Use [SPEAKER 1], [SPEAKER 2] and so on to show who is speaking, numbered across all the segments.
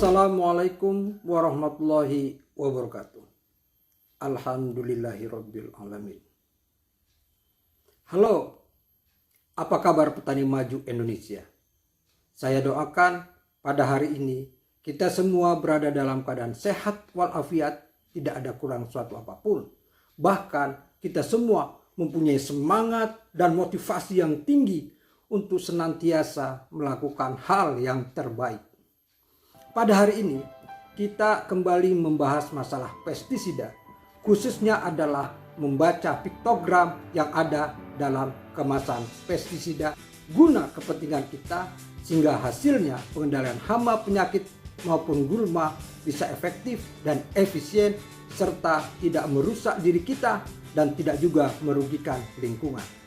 [SPEAKER 1] Assalamualaikum warahmatullahi wabarakatuh. Alhamdulillahirabbil alamin. Halo, apa kabar petani maju Indonesia? Saya doakan pada hari ini kita semua berada dalam keadaan sehat walafiat, tidak ada kurang suatu apapun. Bahkan kita semua mempunyai semangat dan motivasi yang tinggi untuk senantiasa melakukan hal yang terbaik. Pada hari ini kita kembali membahas masalah pestisida, khususnya adalah membaca piktogram yang ada dalam kemasan pestisida guna kepentingan kita, sehingga hasilnya pengendalian hama, penyakit maupun gulma bisa efektif dan efisien, serta tidak merusak diri kita dan tidak juga merugikan lingkungan.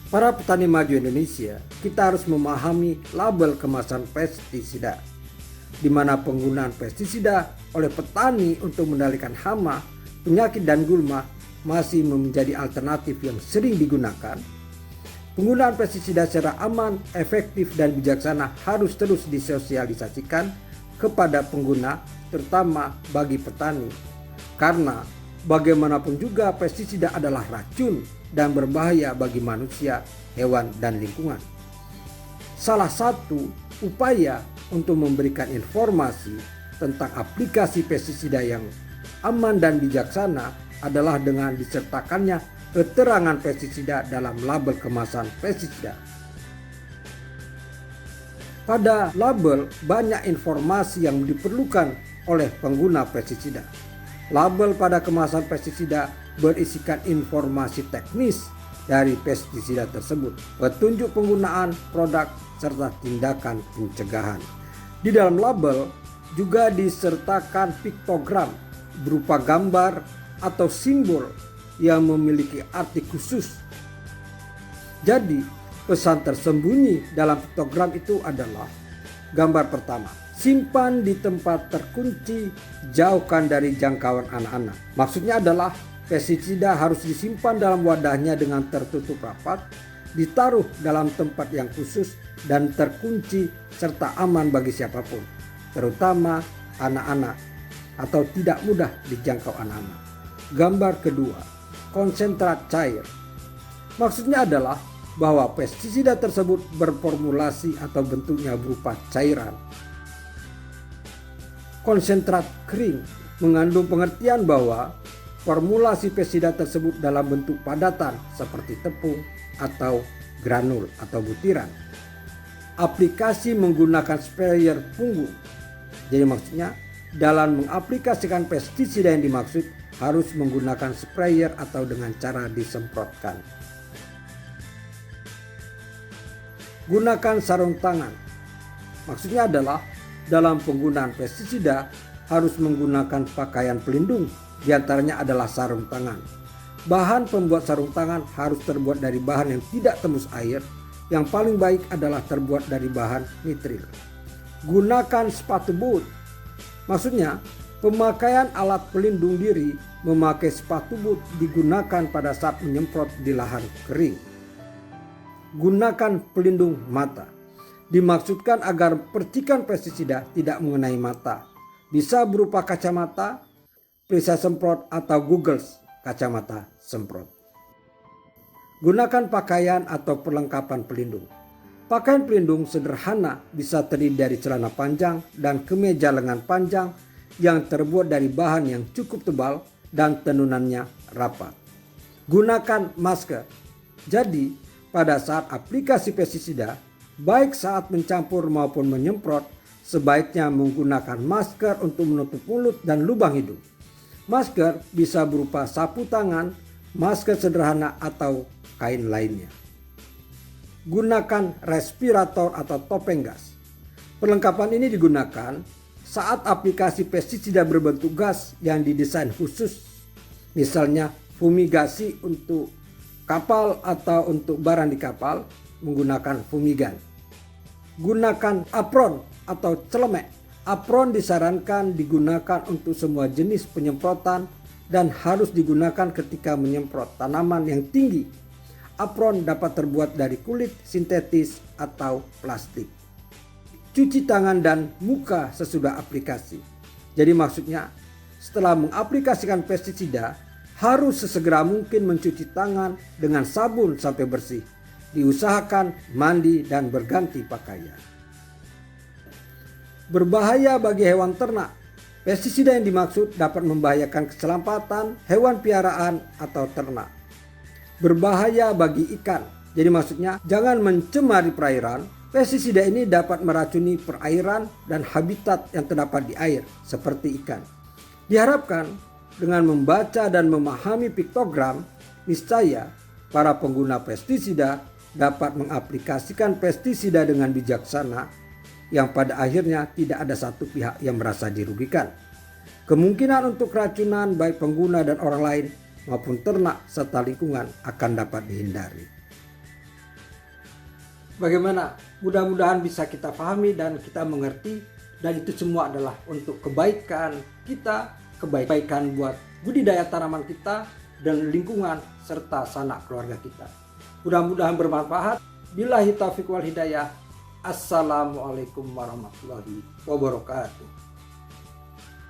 [SPEAKER 1] Para petani maju Indonesia, kita harus memahami label kemasan pestisida, di mana penggunaan pestisida oleh petani untuk mengendalikan hama, penyakit dan gulma masih menjadi alternatif yang sering digunakan. Penggunaan pestisida secara aman, efektif dan bijaksana harus terus disosialisasikan kepada pengguna, terutama bagi petani. Karena bagaimanapun juga pestisida adalah racun dan berbahaya bagi manusia, hewan, dan lingkungan. Salah satu upaya untuk memberikan informasi tentang aplikasi pestisida yang aman dan bijaksana adalah dengan disertakannya keterangan pestisida dalam label kemasan pestisida. Pada label banyak informasi yang diperlukan oleh pengguna pestisida. Label pada kemasan pestisida berisikan informasi teknis dari pestisida tersebut, petunjuk penggunaan produk, serta tindakan pencegahan. Di dalam label juga disertakan piktogram berupa gambar atau simbol yang memiliki arti khusus. Jadi, pesan tersembunyi dalam piktogram itu adalah: gambar pertama, simpan di tempat terkunci, jauhkan dari jangkauan anak-anak. Maksudnya adalah pestisida harus disimpan dalam wadahnya dengan tertutup rapat, ditaruh dalam tempat yang khusus dan terkunci, serta aman bagi siapapun, terutama anak-anak, atau tidak mudah dijangkau anak-anak. Gambar kedua, konsentrat cair. Maksudnya adalah bahwa pestisida tersebut berformulasi atau bentuknya berupa cairan. Konsentrat kering mengandung pengertian bahwa formulasi pestisida tersebut dalam bentuk padatan seperti tepung atau granul atau butiran. Aplikasi menggunakan sprayer punggung. Jadi maksudnya dalam mengaplikasikan pestisida yang dimaksud harus menggunakan sprayer atau dengan cara disemprotkan. Gunakan sarung tangan. Maksudnya adalah dalam penggunaan pestisida harus menggunakan pakaian pelindung, diantaranya adalah sarung tangan. Bahan pembuat sarung tangan harus terbuat dari bahan yang tidak tembus air. Yang paling baik adalah terbuat dari bahan nitril. Gunakan sepatu boot. Maksudnya pemakaian alat pelindung diri, memakai sepatu boot digunakan pada saat menyemprot di lahan kering. Gunakan pelindung mata. Dimaksudkan agar percikan pestisida tidak mengenai mata. Bisa berupa kacamata, perisai semprot, atau goggles kacamata semprot. Gunakan pakaian atau perlengkapan pelindung. Pakaian pelindung sederhana bisa terdiri dari celana panjang dan kemeja lengan panjang yang terbuat dari bahan yang cukup tebal dan tenunannya rapat. Gunakan masker. Jadi, pada saat aplikasi pestisida, baik saat mencampur maupun menyemprot, sebaiknya menggunakan masker untuk menutup mulut dan lubang hidung. Masker bisa berupa sapu tangan, masker sederhana, atau kain lainnya. Gunakan respirator atau topeng gas. Perlengkapan ini digunakan saat aplikasi pestisida berbentuk gas yang didesain khusus, misalnya fumigasi untuk kapal atau untuk barang di kapal menggunakan fumigan. Gunakan apron atau celemek Apron disarankan digunakan untuk semua jenis penyemprotan dan harus digunakan ketika menyemprot tanaman yang tinggi. Apron dapat terbuat dari kulit sintetis atau plastik. Cuci tangan dan muka sesudah aplikasi. Jadi maksudnya setelah mengaplikasikan pestisida harus sesegera mungkin mencuci tangan dengan sabun sampai bersih. Diusahakan mandi dan berganti pakaian. Berbahaya bagi hewan ternak. Pestisida yang dimaksud dapat membahayakan keselamatan hewan piaraan atau ternak. Berbahaya bagi ikan. Jadi maksudnya jangan mencemari perairan. Pestisida ini dapat meracuni perairan dan habitat yang terdapat di air seperti ikan. Diharapkan dengan membaca dan memahami piktogram, niscaya para pengguna pestisida dapat mengaplikasikan pestisida dengan bijaksana yang pada akhirnya tidak ada satu pihak yang merasa dirugikan. Kemungkinan untuk keracunan baik pengguna dan orang lain maupun ternak serta lingkungan akan dapat dihindari. Bagaimana? Mudah-mudahan bisa kita pahami dan kita mengerti, dan itu semua adalah untuk kebaikan kita, kebaikan buat budidaya tanaman kita dan lingkungan serta sanak keluarga kita. Mudah-mudahan bermanfaat. Billahi taufiq wal hidayah. Assalamualaikum warahmatullahi wabarakatuh.